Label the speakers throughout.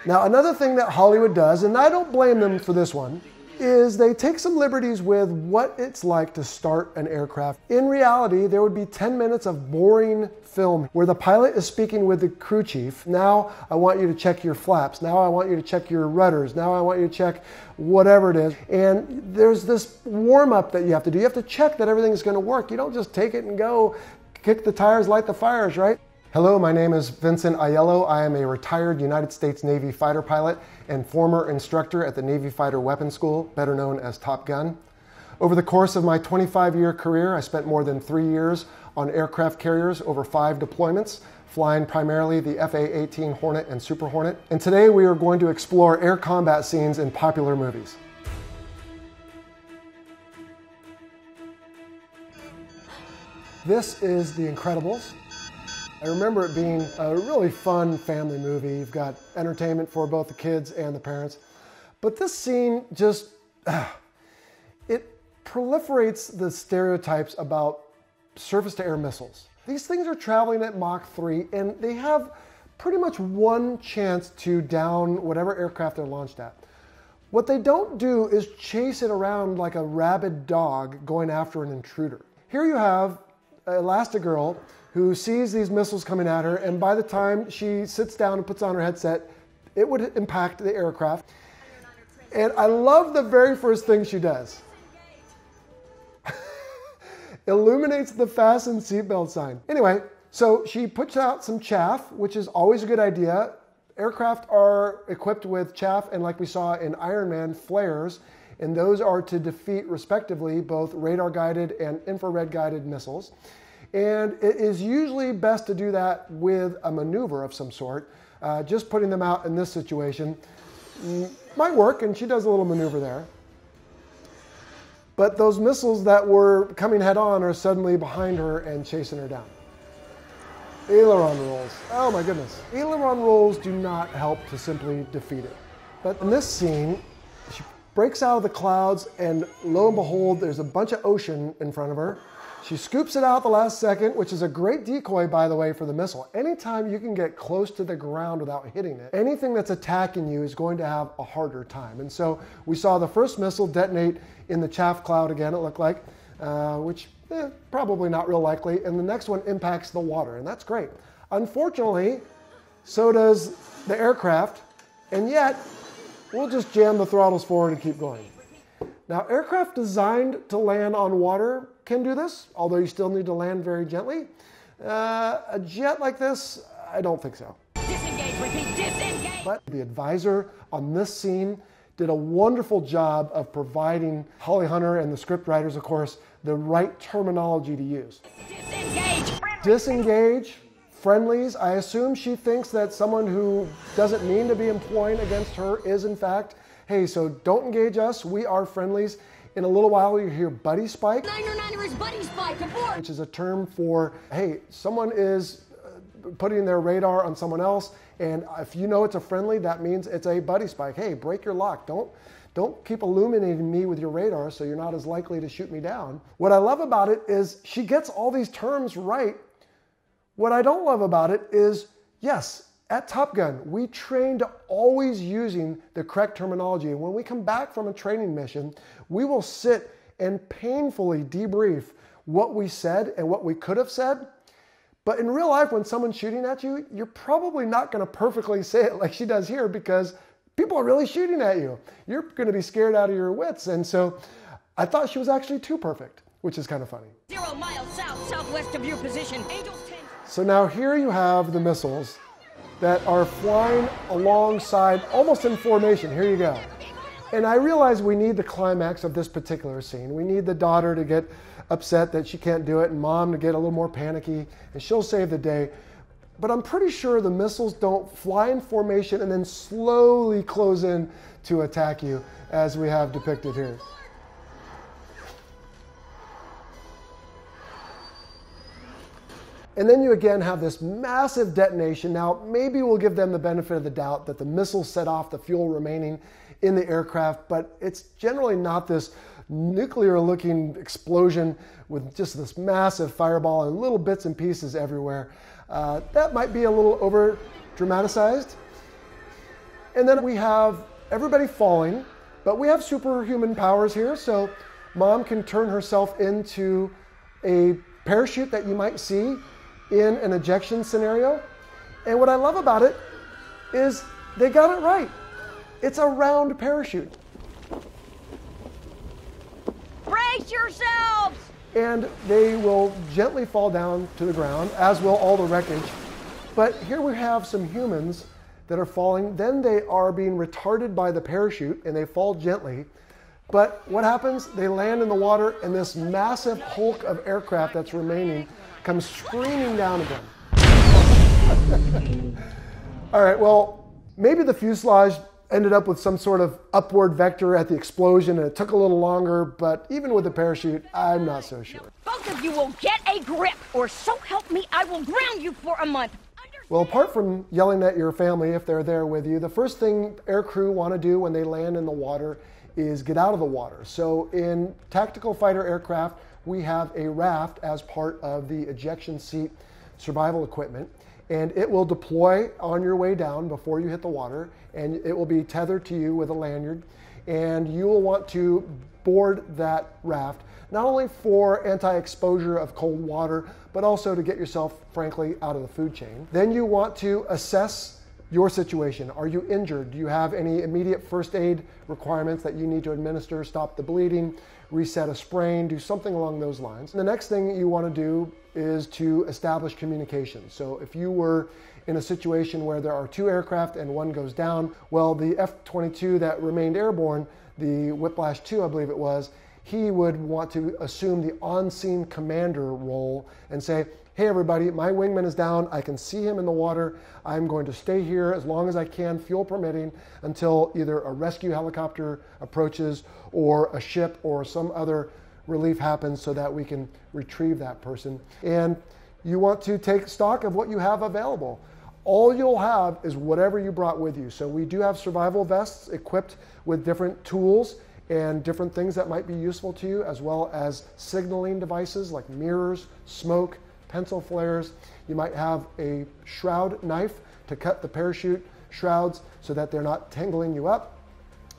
Speaker 1: Now, another thing that Hollywood does, and I don't blame them for this one, is they take some liberties with what it's like to start an aircraft. In reality, there would be 10 minutes of boring film where the pilot is speaking with the crew chief. Now I want you to check your flaps. Now I want you to check your rudders. Now I want you to check whatever it is. And there's this warm-up that you have to do. You have to check that everything's going to work. You don't just take it and go, kick the tires, light the fires, right? Hello, my name is Vincent Aiello. I am a retired United States Navy fighter pilot and former instructor at the Navy Fighter Weapons School, better known as Top Gun. Over the course of my 25-year career, I spent more than 3 years on aircraft carriers over 5 deployments, flying primarily the FA-18 Hornet and Super Hornet. And today we are going to explore air combat scenes in popular movies. This is The Incredibles. I remember it being a really fun family movie. You've got entertainment for both the kids and the parents. But this scene just, it proliferates the stereotypes about surface-to-air missiles. These things are traveling at Mach 3, and they have pretty much one chance to down whatever aircraft they're launched at. What they don't do is chase it around like a rabid dog going after an intruder. Here you have Elastigirl who sees these missiles coming at her, and by the time she sits down and puts on her headset, it would impact the aircraft. And I love the very first thing she does. Illuminates the fasten seatbelt sign. Anyway, so she puts out some chaff, which is always a good idea. Aircraft are equipped with chaff, and like we saw in Iron Man, flares, and those are to defeat, respectively, both radar-guided and infrared-guided missiles. And it is usually best to do that with a maneuver of some sort. Just putting them out in this situation might work, and she does a little maneuver there. But those missiles that were coming head on are suddenly behind her and chasing her down. Aileron rolls. Oh my goodness. Aileron rolls do not help to simply defeat it. But in this scene, she breaks out of the clouds, and lo and behold, there's a bunch of ocean in front of her. She scoops it out the last second, which is a great decoy, by the way, for the missile. Anytime you can get close to the ground without hitting it, anything that's attacking you is going to have a harder time. And so we saw the first missile detonate in the chaff cloud again, it looked like, which probably not real likely. And the next one impacts the water, and that's great. Unfortunately, so does the aircraft, and yet we'll just jam the throttles forward and keep going. Now, aircraft designed to land on water can do this, although you still need to land very gently. A jet like this, I don't think so.
Speaker 2: Disengage, repeat, disengage!
Speaker 1: But the advisor on this scene did a wonderful job of providing Holly Hunter and the script writers, of course, the right terminology to use.
Speaker 2: Disengage!
Speaker 1: Disengage, friendlies. I assume she thinks that someone who doesn't mean to be employing against her is, in fact, hey, so don't engage us, we are friendlies. In a little while, you hear buddy spike,
Speaker 2: Niner is buddy spike, abort!
Speaker 1: which is a term for, hey, someone is putting their radar on someone else, and if you know it's a friendly, that means it's a buddy spike. Hey, break your lock. Don't keep illuminating me with your radar so you're not as likely to shoot me down. What I love about it is she gets all these terms right. What I don't love about it is, yes, at Top Gun, we train to always using the correct terminology. And when we come back from a training mission, we will sit and painfully debrief what we said and what we could have said. But in real life, when someone's shooting at you, you're probably not going to perfectly say it like she does here, because people are really shooting at you. You're going to be scared out of your wits. And so I thought she was actually too perfect, which is kind of funny.
Speaker 2: 0 miles southwest of your position. Angels 10.
Speaker 1: So now here you have the missiles that are flying alongside, almost in formation. Here you go. And I realize we need the climax of this particular scene. We need the daughter to get upset that she can't do it, and mom to get a little more panicky, and she'll save the day. But I'm pretty sure the missiles don't fly in formation and then slowly close in to attack you, as we have depicted here. And then you again have this massive detonation. Now, maybe we'll give them the benefit of the doubt that the missiles set off the fuel remaining in the aircraft, but it's generally not this nuclear-looking explosion with just this massive fireball and little bits and pieces everywhere. That might be a little over-dramatized. And then we have everybody falling, but we have superhuman powers here. So Mom can turn herself into a parachute that you might see in an ejection scenario. And what I love about it is they got it right. It's a round parachute.
Speaker 2: Brace yourselves!
Speaker 1: And they will gently fall down to the ground, as will all the wreckage. But here we have some humans that are falling. Then they are being retarded by the parachute, and they fall gently. But what happens? They land in the water, and this massive hulk of aircraft that's remaining comes screaming down again. All right, well, maybe the fuselage ended up with some sort of upward vector at the explosion, and it took a little longer, but even with the parachute, I'm not so sure.
Speaker 2: Both of you will get a grip, or so help me, I will ground you for a month.
Speaker 1: Well, apart from yelling at your family if they're there with you, the first thing aircrew want to do when they land in the water is get out of the water. So in tactical fighter aircraft, we have a raft as part of the ejection seat survival equipment, and it will deploy on your way down before you hit the water, and it will be tethered to you with a lanyard, and you will want to board that raft, not only for anti-exposure of cold water, but also to get yourself, frankly, out of the food chain. Then you want to assess your situation. Are you injured? Do you have any immediate first aid requirements that you need to administer, stop the bleeding, reset a sprain, do something along those lines? And the next thing you want to do is to establish communication. So if you were in a situation where there are two aircraft and one goes down, well, the F-22 that remained airborne, the Whiplash 2, I believe it was, he would want to assume the on-scene commander role and say, hey everybody, my wingman is down, I can see him in the water, I'm going to stay here as long as I can, fuel permitting, until either a rescue helicopter approaches or a ship or some other relief happens so that we can retrieve that person. And you want to take stock of what you have available. All you'll have is whatever you brought with you. So we do have survival vests equipped with different tools and different things that might be useful to you, as well as signaling devices like mirrors, smoke, pencil flares. You might have a shroud knife to cut the parachute shrouds so that they're not tangling you up.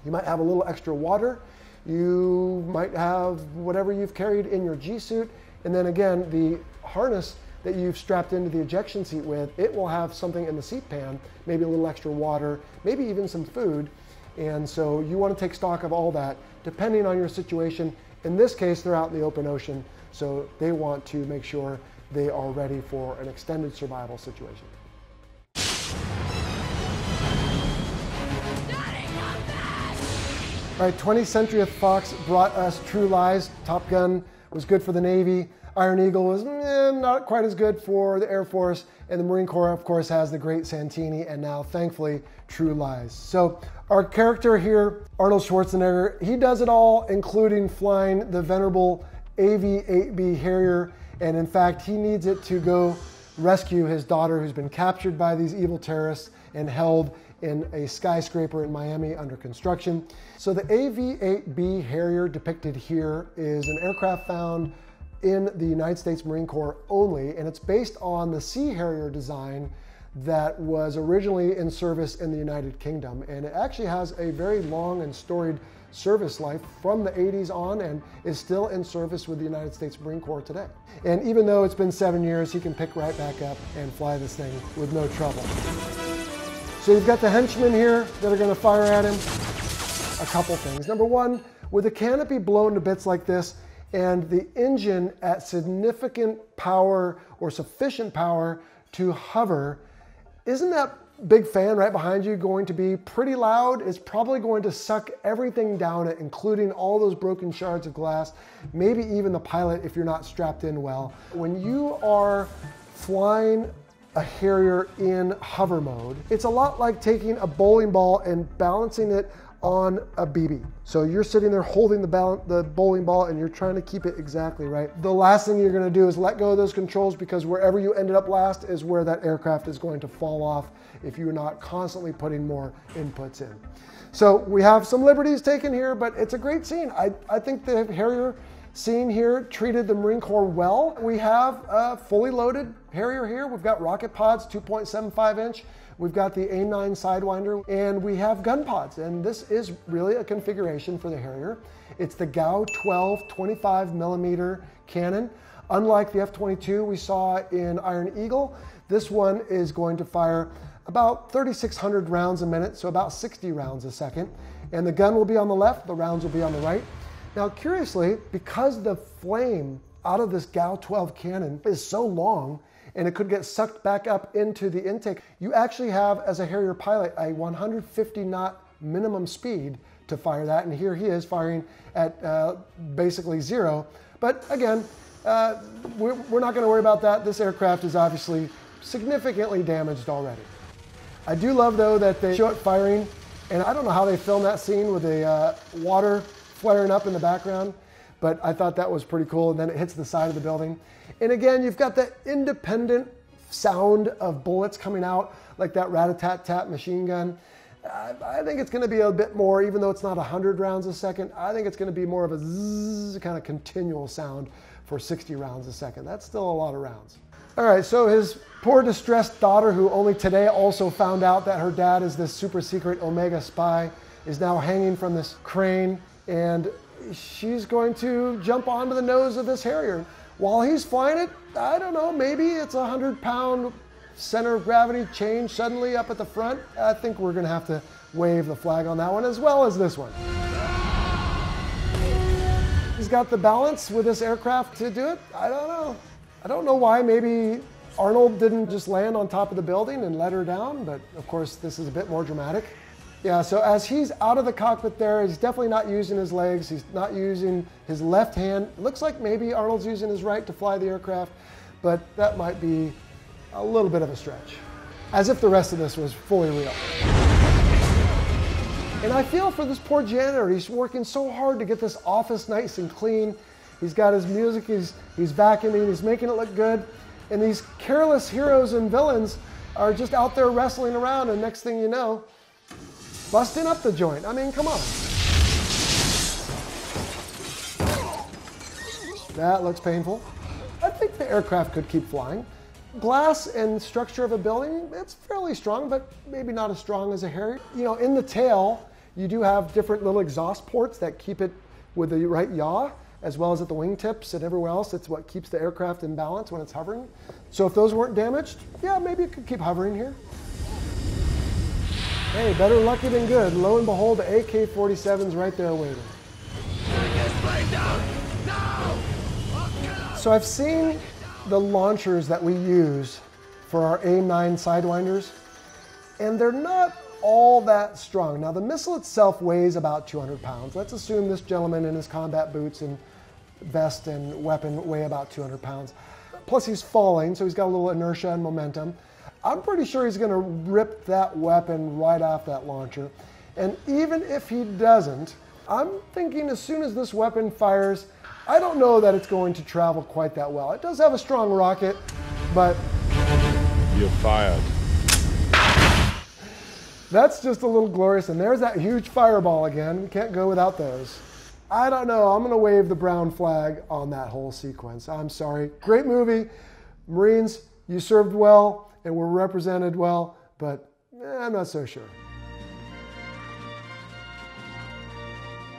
Speaker 1: You might have a little extra water. You might have whatever you've carried in your G suit. And then again, the harness that you've strapped into the ejection seat with, it will have something in the seat pan, maybe a little extra water, maybe even some food. And so you want to take stock of all that, depending on your situation. In this case, they're out in the open ocean, so they want to make sure they are ready for an extended survival situation. All right, 20th Century Fox brought us True Lies. Top Gun was good for the Navy. Iron Eagle was not quite as good for the Air Force. And the Marine Corps, of course, has the great Santini, and now, thankfully, True Lies. So our character here, Arnold Schwarzenegger, he does it all, including flying the venerable AV-8B Harrier. And in fact, he needs it to go rescue his daughter, who's been captured by these evil terrorists and held in a skyscraper in Miami under construction. So the AV-8B Harrier depicted here is an aircraft found in the United States Marine Corps only, and it's based on the Sea Harrier design that was originally in service in the United Kingdom. And it actually has a very long and storied service life from the 80s on, and is still in service with the United States Marine Corps today. And even though it's been 7 years, he can pick right back up and fly this thing with no trouble. So you've got the henchmen here that are going to fire at him. A couple things. Number one, with the canopy blown to bits like this, and the engine at significant power or sufficient power to hover, isn't that big fan right behind you going to be pretty loud? It's probably going to suck everything down it, including all those broken shards of glass, maybe even the pilot if you're not strapped in well. When you are flying a Harrier in hover mode, it's a lot like taking a bowling ball and balancing it on a BB. So you're sitting there holding the bowling ball and you're trying to keep it exactly right. The last thing you're going to do is let go of those controls, because wherever you ended up last is where that aircraft is going to fall off if you're not constantly putting more inputs in. So we have some liberties taken here, but it's a great scene. I think the Harrier scene here treated the Marine Corps well. We have a fully loaded Harrier here. We've got rocket pods, 2.75 inch. We've got the AIM-9 Sidewinder, and we have gun pods, and this is really a configuration for the Harrier. It's the GAU 12 25mm cannon. Unlike the F-22 we saw in Iron Eagle, this one is going to fire about 3,600 rounds a minute, so about 60 rounds a second. And the gun will be on the left, the rounds will be on the right. Now, curiously, because the flame out of this GAU 12 cannon is so long, and it could get sucked back up into the intake, you actually have, as a Harrier pilot, a 150 knot minimum speed to fire that, and here he is firing at basically 0. But again, we're not going to worry about that. This aircraft is obviously significantly damaged already. I do love, though, that they show it firing, and I don't know how they filmed that scene with the water flaring up in the background, but I thought that was pretty cool, and then it hits the side of the building. And again, you've got that independent sound of bullets coming out, like that rat-a-tat-tat machine gun. I think it's going to be a bit more, even though it's not 100 rounds a second, I think it's going to be more of a zzz kind of continual sound for 60 rounds a second. That's still a lot of rounds. All right, so his poor distressed daughter, who only today also found out that her dad is this super secret Omega spy, is now hanging from this crane, and she's going to jump onto the nose of this Harrier. While he's flying it, I don't know, maybe it's a 100-pound center of gravity change suddenly up at the front. I think we're going to have to wave the flag on that one, as well as this one. He's got the balance with this aircraft to do it. I don't know. I don't know why. Maybe Arnold didn't just land on top of the building and let her down, but of course this is a bit more dramatic. Yeah, so as he's out of the cockpit there, he's definitely not using his legs. He's not using his left hand. It looks like maybe Arnold's using his right to fly the aircraft, but that might be a little bit of a stretch. As if the rest of this was fully real. And I feel for this poor janitor. He's working so hard to get this office nice and clean. He's got his music, he's vacuuming, he's making it look good. And these careless heroes and villains are just out there wrestling around, and next thing you know, busting up the joint. I mean, come on. That looks painful. I think the aircraft could keep flying. Glass and structure of a building, it's fairly strong, but maybe not as strong as a Harrier. You know, in the tail, you do have different little exhaust ports that keep it with the right yaw, as well as at the wingtips and everywhere else. It's what keeps the aircraft in balance when it's hovering. So if those weren't damaged, yeah, maybe it could keep hovering here. Hey, better lucky than good. Lo and behold, the AK-47's right there waiting. So I've seen the launchers that we use for our AIM-9 Sidewinders, and they're not all that strong. Now, the missile itself weighs about 200 pounds. Let's assume this gentleman in his combat boots and vest and weapon weigh about 200 pounds. Plus, he's falling, so he's got a little inertia and momentum. I'm pretty sure he's going to rip that weapon right off that launcher. And even if he doesn't, I'm thinking as soon as this weapon fires, I don't know that it's going to travel quite that well. It does have a strong rocket, but...
Speaker 3: You're fired.
Speaker 1: That's just a little glorious. And there's that huge fireball again. Can't go without those. I don't know. I'm going to wave the brown flag on that whole sequence. I'm sorry. Great movie. Marines, you served well and were represented well, but I'm not so sure.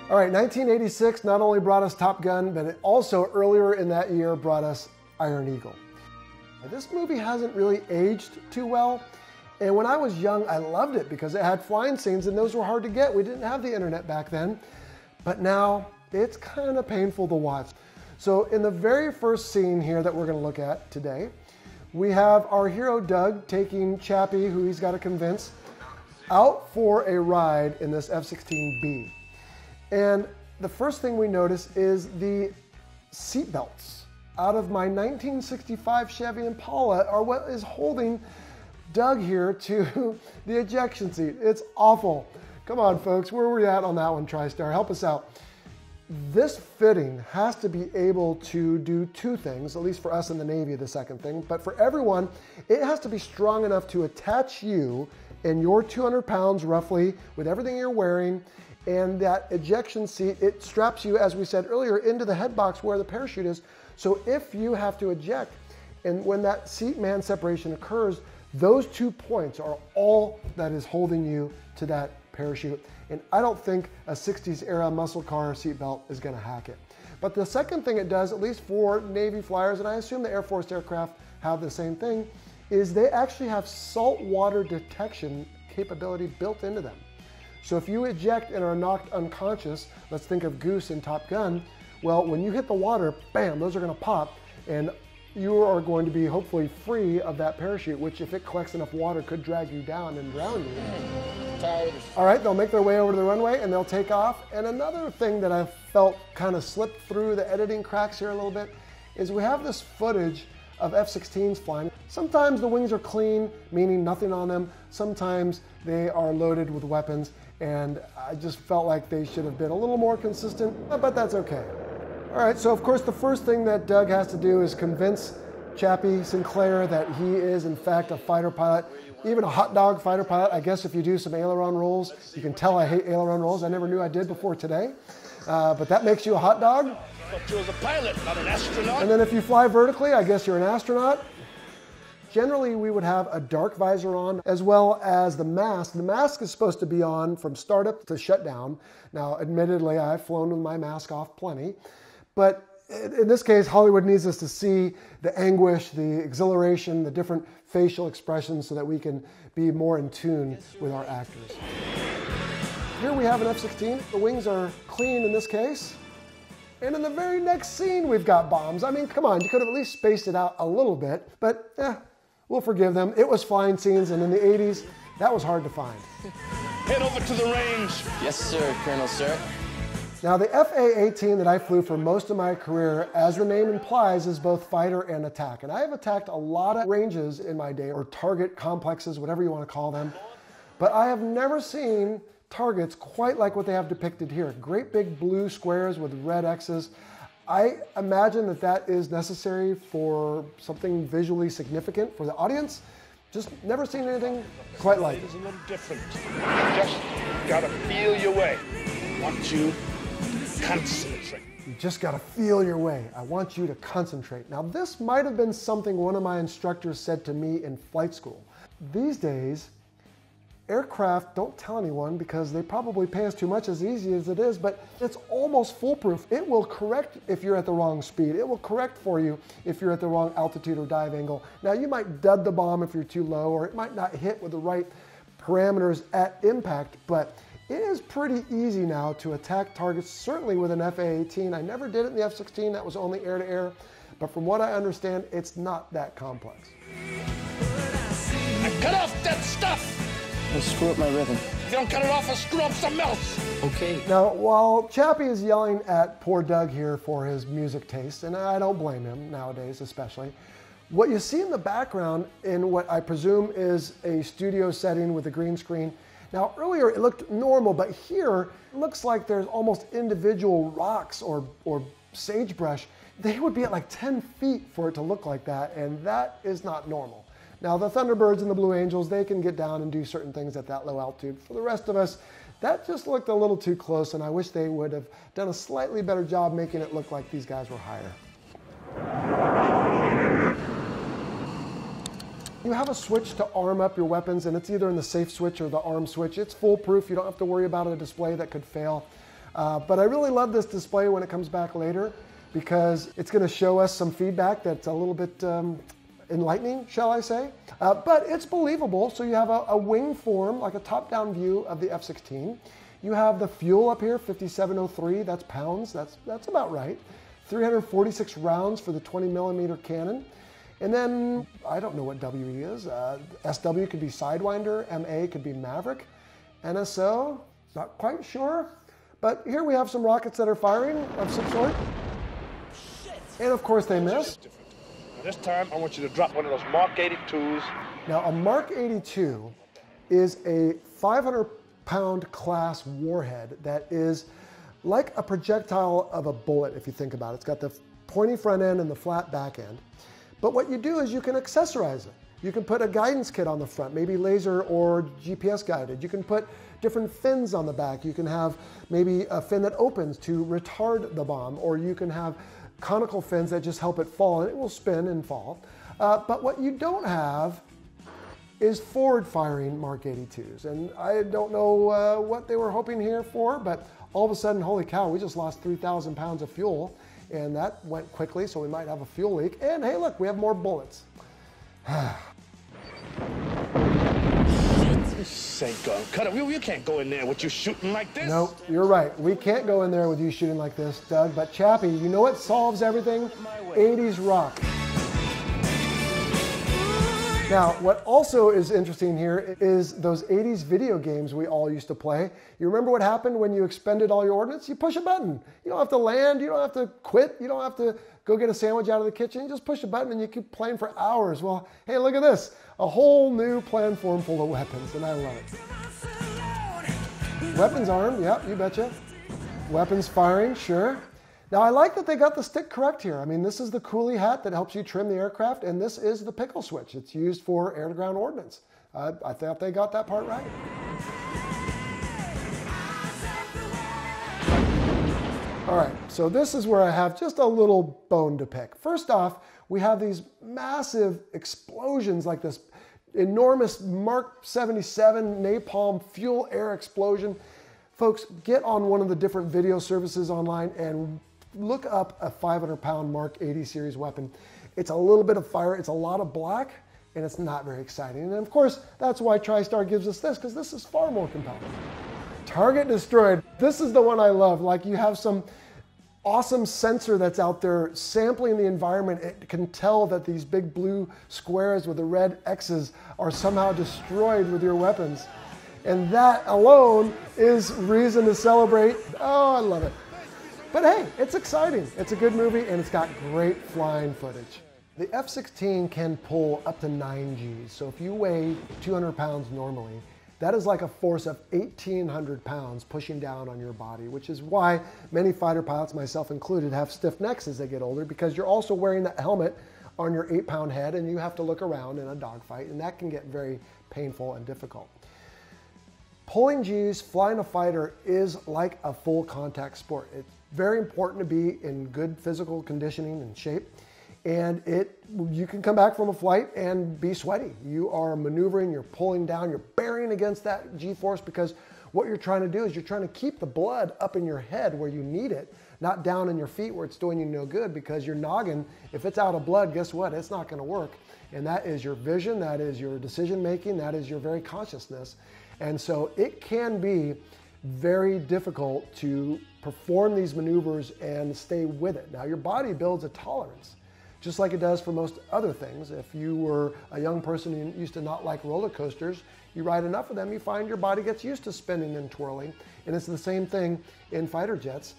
Speaker 1: All right, 1986 not only brought us Top Gun, but it also earlier in that year brought us Iron Eagle. This movie hasn't really aged too well. And when I was young, I loved it because it had flying scenes, and those were hard to get. We didn't have the internet back then. But now it's kind of painful to watch. So in the very first scene here that we're going to look at today, we have our hero Doug taking Chappie, who he's got to convince, out for a ride in this F-16B. And the first thing we notice is the seat belts out of my 1965 Chevy Impala are what is holding Doug here to the ejection seat. It's awful. Come on, folks, where were we at on that one, TriStar? Help us out. This fitting has to be able to do two things, at least for us in the Navy, the second thing, but for everyone, it has to be strong enough to attach you and your 200 pounds roughly with everything you're wearing, and that ejection seat, it straps you, as we said earlier, into the head box where the parachute is. So if you have to eject, and when that seat man separation occurs, Those 2 points are all that is holding you to that parachute. And I don't think a 60s era muscle car seatbelt is going to hack it. But the second thing it does, at least for Navy flyers, and I assume the Air Force aircraft have the same thing, is they actually have saltwater detection capability built into them. So if you eject and are knocked unconscious, let's think of Goose in Top Gun, well, when you hit the water, bam, those are going to pop, and you are going to be hopefully free of that parachute, which if it collects enough water could drag you down and drown you. All right, they'll make their way over to the runway and they'll take off. And another thing that I felt kind of slipped through the editing cracks here a little bit is we have this footage of F-16s flying. Sometimes the wings are clean, meaning nothing on them. Sometimes they are loaded with weapons, and I just felt like they should have been a little more consistent, but that's okay. All right, so of course the first thing that Doug has to do is convince Chappie Sinclair that he is in fact a fighter pilot, even a hot dog fighter pilot. I guess if you do some aileron rolls, you can tell I hate aileron rolls. I never knew I did before today, but that makes you a hot dog.
Speaker 4: I thought you was a pilot, not an astronaut.
Speaker 1: And then if you fly vertically, I guess you're an astronaut. Generally, we would have a dark visor on, as well as the mask. The mask is supposed to be on from startup to shutdown. Now, admittedly, I've flown with my mask off plenty. But in this case, Hollywood needs us to see the anguish, the exhilaration, the different facial expressions so that we can be more in tune with our actors. Here we have an F-16. The wings are clean in this case. And in the very next scene, we've got bombs. I mean, come on, you could have at least spaced it out a little bit, but we'll forgive them. It was flying scenes, and in the 80s, that was hard to find.
Speaker 4: Head over to the range.
Speaker 5: Yes, sir, Colonel, sir.
Speaker 1: Now, the FA-18 that I flew for most of my career, as the name implies, is both fighter and attack. And I have attacked a lot of ranges in my day, or target complexes, whatever you want to call them. But I have never seen targets quite like what they have depicted here. Great big blue squares with red X's. I imagine that that is necessary for something visually significant for the audience. Just never seen anything quite like it.
Speaker 4: It's a little different. You just gotta feel your way. I want you to concentrate.
Speaker 1: You just gotta feel your way. I want you to concentrate. Now, this might have been something one of my instructors said to me in flight school. These days, aircraft don't tell anyone because they probably pay us too much, as easy as it is, but it's almost foolproof. It will correct if you're at the wrong speed. It will correct for you if you're at the wrong altitude or dive angle. Now, you might dud the bomb if you're too low, or it might not hit with the right parameters at impact, but it is pretty easy now to attack targets, certainly with an FA-18. I never did it in the F-16, that was only air-to-air, but from what I understand, it's not that complex.
Speaker 4: Now cut off that stuff!
Speaker 5: Don't screw up my rhythm.
Speaker 4: If you don't cut it off, I'll screw up something else.
Speaker 5: Okay.
Speaker 1: Now, while Chappie is yelling at poor Doug here for his music taste, and I don't blame him nowadays especially, what you see in the background in what I presume is a studio setting with a green screen. Now, earlier it looked normal, but here it looks like there's almost individual rocks or sagebrush. They would be at like 10 feet for it to look like that, and that is not normal. Now, the Thunderbirds and the Blue Angels, they can get down and do certain things at that low altitude. For the rest of us, that just looked a little too close, and I wish they would have done a slightly better job making it look like these guys were higher. You have a switch to arm up your weapons, and it's either in the safe switch or the arm switch. It's foolproof. You don't have to worry about a display that could fail. But I really love this display when it comes back later, because it's going to show us some feedback that's a little bit enlightening, shall I say. But it's believable. So you have a wing form, like a top-down view of the F-16. You have the fuel up here, 5703, that's pounds, that's about right. 346 rounds for the 20mm cannon. And then, I don't know what WE is. SW could be Sidewinder, MA could be Maverick. NSO, not quite sure. But here we have some rockets that are firing of some sort. And of course they miss.
Speaker 4: This time, I want you to drop one of those Mark 82s.
Speaker 1: Now, a Mark 82 is a 500-pound class warhead that is like a projectile of a bullet, if you think about it. It's got the pointy front end and the flat back end. But what you do is you can accessorize it. You can put a guidance kit on the front, maybe laser or GPS guided. You can put different fins on the back. You can have maybe a fin that opens to retard the bomb, or you can have conical fins that just help it fall, and it will spin and fall. But what you don't have is forward-firing Mark 82s. And I don't know what they were hoping here for, but all of a sudden, holy cow, we just lost 3,000 pounds of fuel, and that went quickly, so we might have a fuel leak. And hey, look, we have more bullets.
Speaker 4: Cut it. You can't go in there with you shooting like this.
Speaker 1: No, you're right. We can't go in there with you shooting like this, Doug. But Chappie, you know what solves everything? 80s rock. Now, what also is interesting here is those 80s video games we all used to play. You remember what happened when you expended all your ordnance? You push a button. You don't have to land. You don't have to quit. You don't have to go get a sandwich out of the kitchen. You just push a button and you keep playing for hours. Well, hey, look at this. A whole new platform full of weapons, and I love it. Weapons armed, yep, you betcha. Weapons firing, sure. Now, I like that they got the stick correct here. I mean, this is the coolie hat that helps you trim the aircraft, and this is the pickle switch. It's used for air-to-ground ordnance. I thought they got that part right. All right, so this is where I have just a little bone to pick. First off, we have these massive explosions like this enormous Mark 77 napalm fuel air explosion. Folks, get on one of the different video services online and look up a 500-pound Mark 80 series weapon. It's a little bit of fire, it's a lot of black, and it's not very exciting. And of course, that's why TriStar gives us this, because this is far more compelling. Target destroyed. This is the one I love. Like, you have some awesome sensor that's out there sampling the environment. It can tell that these big blue squares with the red X's are somehow destroyed with your weapons. And that alone is reason to celebrate. Oh, I love it. But hey, it's exciting. It's a good movie, and it's got great flying footage. The F-16 can pull up to 9 Gs. So if you weigh 200 pounds normally, that is like a force of 1,800 pounds pushing down on your body, which is why many fighter pilots, myself included, have stiff necks as they get older, because you're also wearing that helmet on your 8-pound head, and you have to look around in a dogfight, and that can get very painful and difficult. Pulling Gs, flying a fighter is like a full contact sport. It's very important to be in good physical conditioning and shape. And you can come back from a flight and be sweaty. You are maneuvering, you're pulling down, you're bearing against that G-force, because what you're trying to do is you're trying to keep the blood up in your head where you need it, not down in your feet where it's doing you no good, because your noggin, if it's out of blood, guess what? It's not going to work. And that is your vision, that is your decision making, that is your very consciousness. And so it can be very difficult to perform these maneuvers and stay with it. Now, your body builds a tolerance, just like it does for most other things. If you were a young person who used to not like roller coasters, you ride enough of them, you find your body gets used to spinning and twirling. And it's the same thing in fighter jets.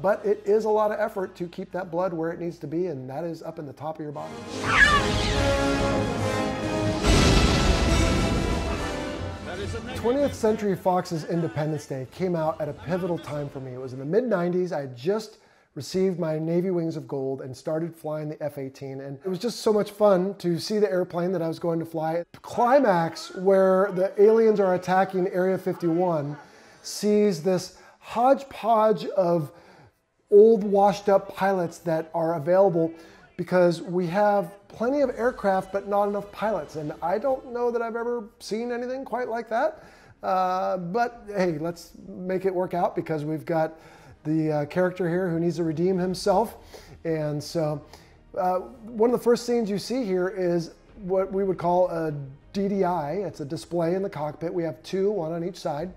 Speaker 1: But it is a lot of effort to keep that blood where it needs to be, and that is up in the top of your body. 20th Century Fox's Independence Day came out at a pivotal time for me. It was in the mid-90s. I had just received my Navy Wings of Gold and started flying the F-18. And it was just so much fun to see the airplane that I was going to fly. The climax, where the aliens are attacking Area 51, sees this hodgepodge of old washed up pilots that are available, because we have plenty of aircraft but not enough pilots. And I don't know that I've ever seen anything quite like that. But hey, let's make it work out, because we've got the character here who needs to redeem himself. And so one of the first scenes you see here is what we would call a DDI. It's a display in the cockpit. We have two, one on each side.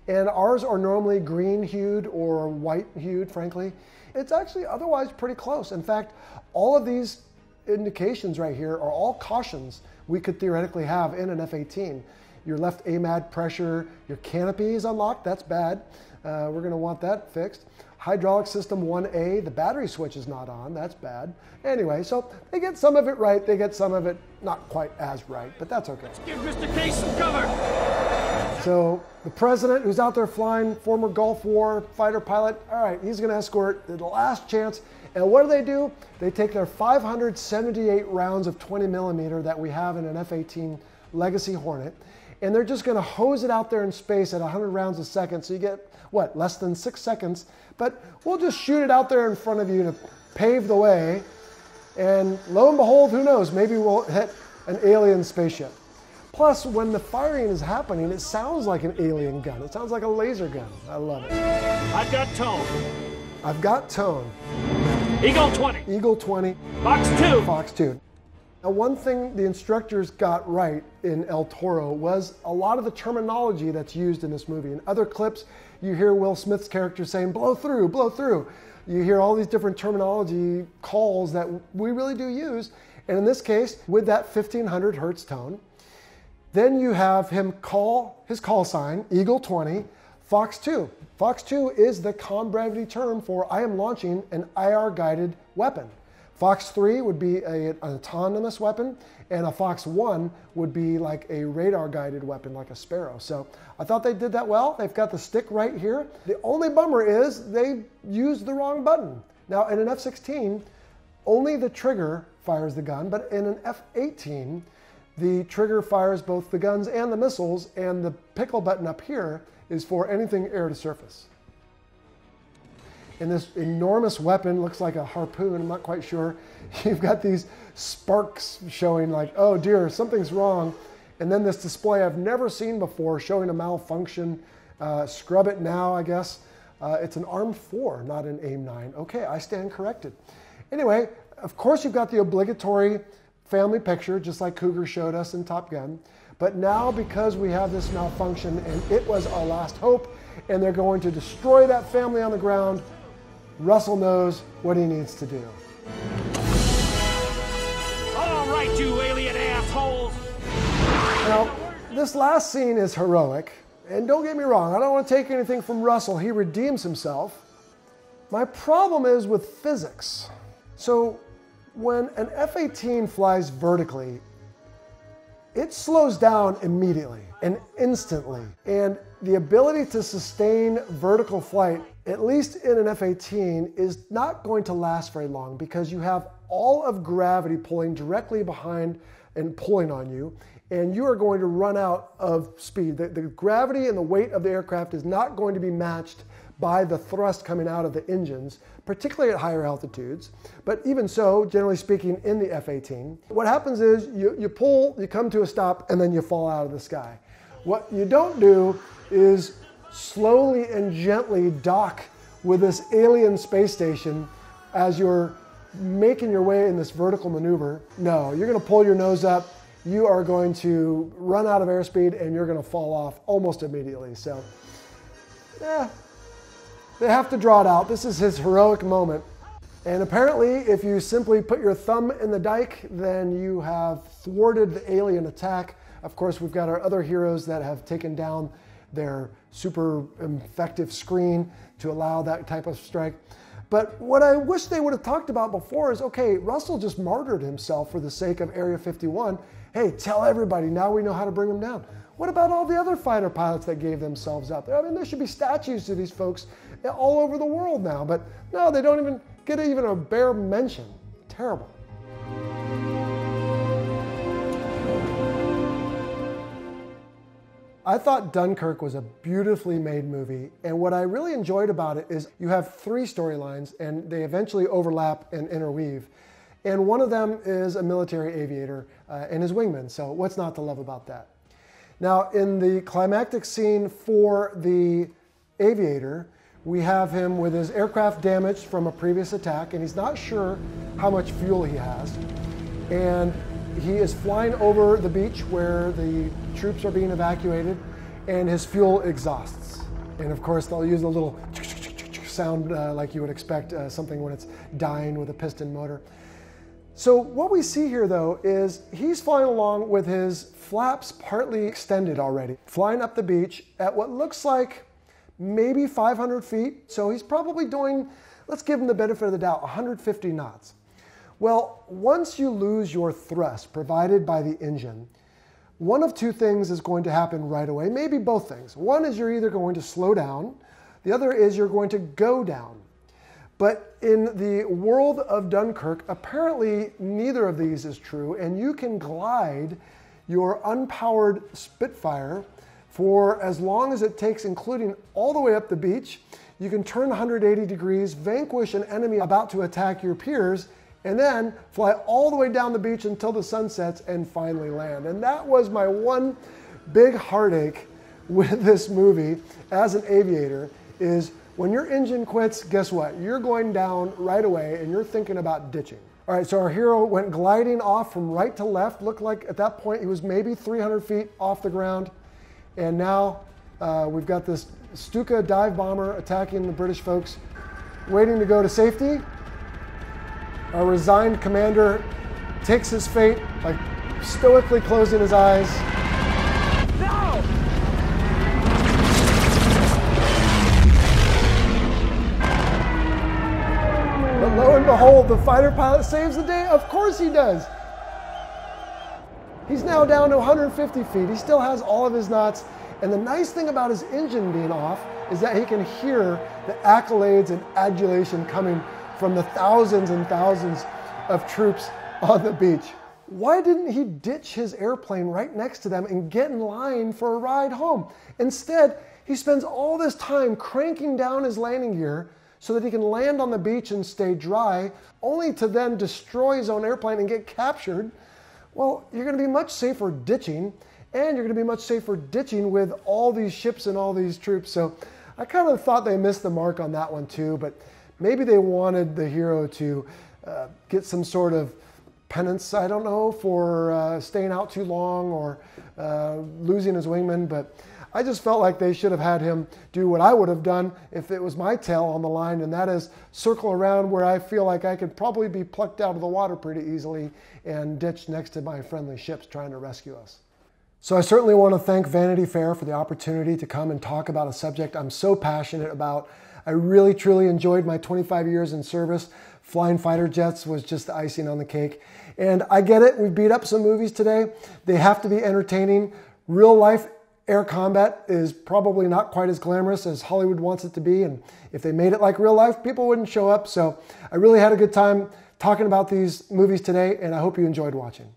Speaker 1: And ours are normally green-hued or white-hued, frankly. It's actually otherwise pretty close. In fact, all of these indications right here are all cautions we could theoretically have in an F-18. Your left AMAD pressure, your canopy is unlocked, that's bad. We're gonna want that fixed. Hydraulic system 1A, the battery switch is not on, that's bad. Anyway, so they get some of it right, they get some of it not quite as right, but that's okay.
Speaker 6: Give Mr. Case some cover!
Speaker 1: So the president, who's out there flying, former Gulf War fighter pilot, all right, he's gonna escort the last chance. And what do? They take their 578 rounds of 20 millimeter that we have in an F-18 Legacy Hornet, and they're just gonna hose it out there in space at 100 rounds a second. So you get, what, less than 6 seconds, but we'll just shoot it out there in front of you to pave the way. And lo and behold, who knows, maybe we'll hit an alien spaceship. Plus, when the firing is happening, it sounds like an alien gun. It sounds like a laser gun. I love it.
Speaker 6: I've got tone.
Speaker 1: I've got tone.
Speaker 6: Eagle 20.
Speaker 1: Eagle 20.
Speaker 6: Fox 2.
Speaker 1: Fox 2. Now, one thing the instructors got right in El Toro was a lot of the terminology that's used in this movie. In other clips, you hear Will Smith's character saying, blow through, blow through. You hear all these different terminology calls that we really do use. And in this case, with that 1500 hertz tone, then you have him call his call sign, Eagle 20, Fox 2. Fox 2 is the comm brevity term for I am launching an IR-guided weapon. Fox 3 would be an autonomous weapon, and a Fox 1 would be like a radar-guided weapon, like a Sparrow. So I thought they did that well. They've got the stick right here. The only bummer is they used the wrong button. Now, in an F-16, only the trigger fires the gun, but in an F-18, the trigger fires both the guns and the missiles, and the pickle button up here is for anything air to surface. And this enormous weapon looks like a harpoon, I'm not quite sure. You've got these sparks showing like, oh dear, something's wrong. And then this display I've never seen before showing a malfunction. Scrub it now, I guess. It's an ARM 4, not an AIM 9. Okay, I stand corrected. Anyway, of course you've got the obligatory family picture, just like Cougar showed us in Top Gun. But now, because we have this malfunction and it was our last hope, and they're going to destroy that family on the ground, Russell knows what he needs to do.
Speaker 6: All right, you alien assholes.
Speaker 1: Now, this last scene is heroic, and don't get me wrong, I don't want to take anything from Russell. He redeems himself. My problem is with physics. So when an F-18 flies vertically, it slows down immediately and instantly. And the ability to sustain vertical flight, at least in an F-18, is not going to last very long because you have all of gravity pulling directly behind and pulling on you, and you are going to run out of speed. The gravity and the weight of the aircraft is not going to be matched by the thrust coming out of the engines, particularly at higher altitudes. But even so, generally speaking, in the F-18, what happens is you pull, you come to a stop, and then you fall out of the sky. What you don't do is slowly and gently dock with this alien space station as you're making your way in this vertical maneuver. No, you're going to pull your nose up, you are going to run out of airspeed, and you're going to fall off almost immediately. So, they have to draw it out. This is his heroic moment. And apparently, if you simply put your thumb in the dike, then you have thwarted the alien attack. Of course, we've got our other heroes that have taken down their super effective screen to allow that type of strike. But what I wish they would have talked about before is, okay, Russell just martyred himself for the sake of Area 51. Hey, tell everybody, now we know how to bring him down. What about all the other fighter pilots that gave themselves up there? I mean, there should be statues to these folks all over the world now, but no, they don't even get even a bare mention. Terrible. I thought Dunkirk was a beautifully made movie, and what I really enjoyed about it is you have three storylines, and they eventually overlap and interweave. And one of them is a military aviator and his wingman, so what's not to love about that? Now, in the climactic scene for the aviator, we have him with his aircraft damaged from a previous attack, and he's not sure how much fuel he has. And he is flying over the beach where the troops are being evacuated, and his fuel exhausts. And of course, they'll use a little sound like you would expect something when it's dying with a piston motor. So what we see here, though, is he's flying along with his flaps partly extended already, flying up the beach at what looks like maybe 500 feet. So he's probably doing, let's give him the benefit of the doubt, 150 knots. Well, once you lose your thrust provided by the engine, one of two things is going to happen right away, maybe both things. One is you're either going to slow down, the other is you're going to go down. But in the world of Dunkirk, apparently neither of these is true, and you can glide your unpowered Spitfire for as long as it takes, including all the way up the beach. You can turn 180 degrees, vanquish an enemy about to attack your peers, and then fly all the way down the beach until the sun sets and finally land. And that was my one big heartache with this movie as an aviator, is when your engine quits, guess what? You're going down right away and you're thinking about ditching. All right, so our hero went gliding off from right to left. Looked like at that point he was maybe 300 feet off the ground. And now we've got this Stuka dive bomber attacking the British folks, waiting to go to safety. Our resigned commander takes his fate by stoically closing his eyes.
Speaker 6: No!
Speaker 1: But lo and behold, the fighter pilot saves the day. Of course he does. He's now down to 150 feet. He still has all of his knots. And the nice thing about his engine being off is that he can hear the accolades and adulation coming from the thousands and thousands of troops on the beach. Why didn't he ditch his airplane right next to them and get in line for a ride home? Instead, he spends all this time cranking down his landing gear so that he can land on the beach and stay dry, only to then destroy his own airplane and get captured. Well, you're going to be much safer ditching, and you're going to be much safer ditching with all these ships and all these troops. So I kind of thought they missed the mark on that one too, but maybe they wanted the hero to get some sort of penance, I don't know, for staying out too long or losing his wingman. But I just felt like they should have had him do what I would have done if it was my tail on the line, and that is circle around where I feel like I could probably be plucked out of the water pretty easily and ditched next to my friendly ships trying to rescue us. So I certainly want to thank Vanity Fair for the opportunity to come and talk about a subject I'm so passionate about. I really, truly enjoyed my 25 years in service. Flying fighter jets was just the icing on the cake. And I get it, we beat up some movies today. They have to be entertaining. Real life air combat is probably not quite as glamorous as Hollywood wants it to be. And if they made it like real life, people wouldn't show up. So I really had a good time talking about these movies today, and I hope you enjoyed watching.